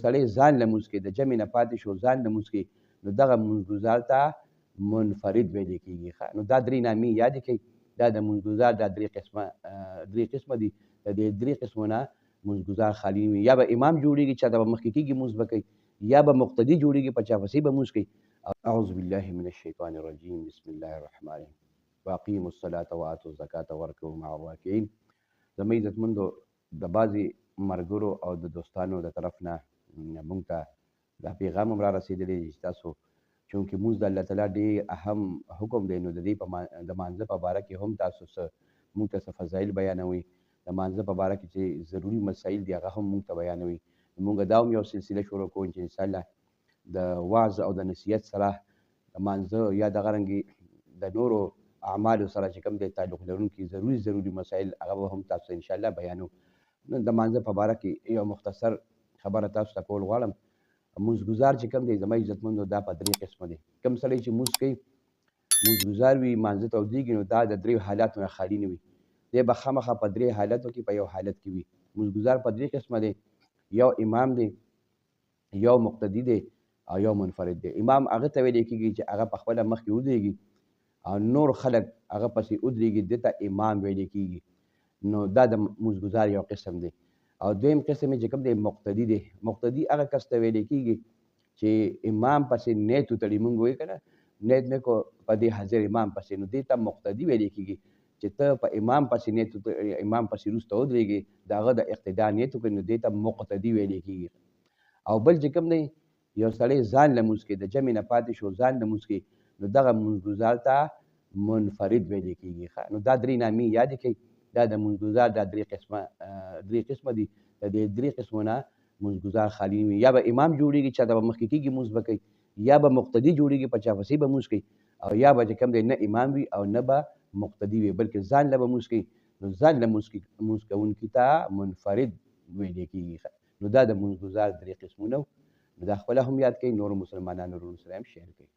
سړی ځان لمونځ کوي د جمع نه پاتې شو ځان لمونځ کوي نو دغه مونځګزار ته منفرد ویل کېږي. نو دا درې نامې یادې کړئ. دا د مونځګزار دا درې قسمه دي. د دې درې قسمو نه مونځګزار خالي وي. یا به امام جوړېږي چا ته به مخکې کېږي مونځ به کوي، یا به مقتدي جوړېږي په چا پسې به مونځ کوي. اعوذ بالله من الشیطان الرجیم بسم الله الرحمن الرحیم واقیموا الصلاة وآتوا الزکاة وارکعوا مع الراکعین. زما عزتمندو د بعضې ملګرو او د دوستانو د طرف نه موږ ته دا پیغام هم را رسېدلی دی چې تاسو چونکې مونځ د الله تعالی ډېر اهم حکم دی نو د دې د مانځه په باره کې هم تاسو موږ ته څه فضایل بیانوئ. د مانځه په باره کې چې ضروري مسایل دي هغه هم موږ ته بیانوئ. موږ دا هم یو سلسله شروع کوو چې انشاءالله د وعظ او د نصیحت سره د مانځه یا دغه رنګې د نورو اعمالو سره چې کوم دی تعلق لرونکي ضروري مسایل هغه به هم تاسو ته انشاءالله بیانو. نن د مانځه په باره کې یو مختصر خبره تاسو ته کول غواړم. مونځګزار چې کوم دی زما عزتمندو دا په درې قسمه دی. کوم سړی چې مونځ کوي مونځګزار وي مانځه ته ودرېږي نو دا د دریو حالاتو نه خالي نه وي. دی به خامخا په درې حالتو کې په یو حالت کې وي. مونځګزار په درې قسمه دی. یو امام دی، یو مقتدي دی او یو منفرد دی. امام هغه ته ویل کېږي چې هغه په خپله مخکې ودرېږي او نور خلک هغه پسې ودرېږي دې ته امام ویل کېږي. نو دا د مونځګزار یو قسم دی. او دویم قسم چې کوم دی مقتدي دی. مقتدي هغه کس ته ویل کېږي چې امام پسې نیت وتړي. موږ وایو که نه نیت مې کو په دې حاضر امام پسې، نو دې ته مقتدي ویل کېږي چې ته په امام پسې نیت وتړي، امام پسې وروسته ودرېږي د هغه د اقتدا نیت وکړي نو دې ته مقتدي ویل کېږي. او بل چې کوم دی یو سړی ځان لمونځ کوي د جمع نه پاتې شو ځان لمونځ کوي نو دغه مونځګزار ته منفرد ویل کېږي. نو دا درې نامې یادې کړئ. دا د مونځګزار دا درې قسمه دي. د دې درې قسمو نه مونځګزار خالي وي. یا به امام جوړېږي چا ته به مخکې کېږي مونځ به کوي، یا به مقتدي جوړېږي په چا پسې به مونځ کوي، او یا به چې کوم دی نه امام وي او نه به مقتدي وي بلکې ځان له به مونځ کوي. نو ځان له مونځ کوونکي ته منفرد ویل کېږي. نو دا د مونځګزار درې قسمونه نو دا خپله هم یاد کړئ، نورو مسلمانانو ورونو سره هم شیر کړئ.